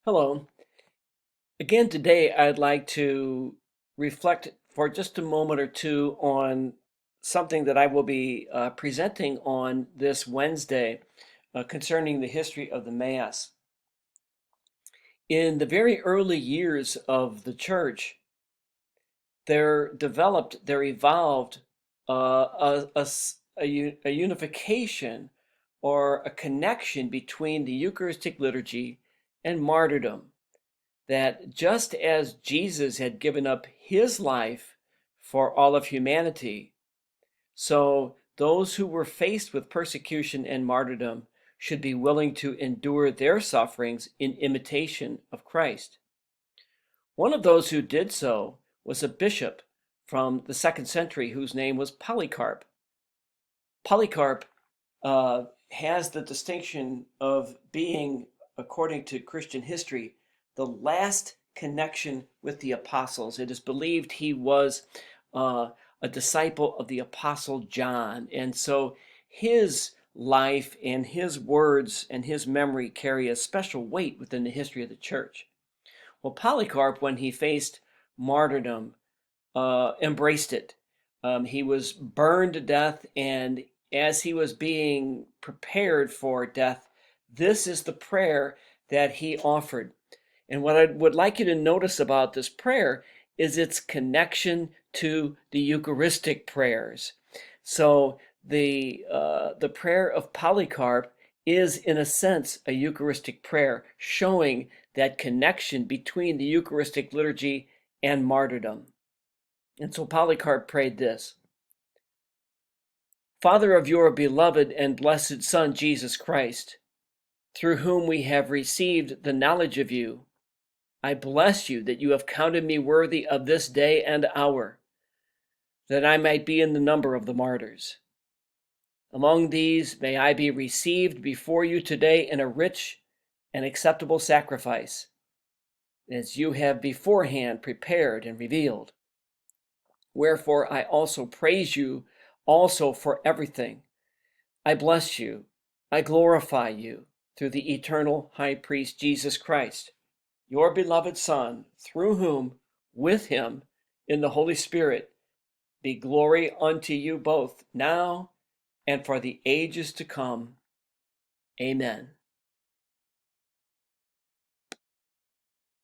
Hello. Again, today I'd like to reflect for just a moment or two on something that I will be presenting on this Wednesday concerning the history of the Mass. In the very early years of the church, there evolved a unification or a connection between the Eucharistic liturgy and martyrdom. That just as Jesus had given up his life for all of humanity, so those who were faced with persecution and martyrdom should be willing to endure their sufferings in imitation of Christ. One of those who did so was a bishop from the second century whose name was Polycarp. Polycarp has the distinction of being, according to Christian history, the last connection with the apostles. It is believed he was a disciple of the apostle John. And so his life and his words and his memory carry a special weight within the history of the church. Well, Polycarp, when he faced martyrdom, embraced it. He was burned to death, and as he was being prepared for death, this is the prayer that he offered. And what I would like you to notice about this prayer is its connection to the Eucharistic prayers. So the prayer of Polycarp is, in a sense, a Eucharistic prayer, showing that connection between the Eucharistic liturgy and martyrdom. And so Polycarp prayed this: Father of your beloved and blessed Son, Jesus Christ, through whom we have received the knowledge of you, I bless you that you have counted me worthy of this day and hour, that I might be in the number of the martyrs. Among these may I be received before you today in a rich and acceptable sacrifice, as you have beforehand prepared and revealed. Wherefore I also praise you also for everything. I bless you, I glorify you through the eternal high priest Jesus Christ, your beloved Son, through whom, with him, in the Holy Spirit, be glory unto you both now and for the ages to come. Amen.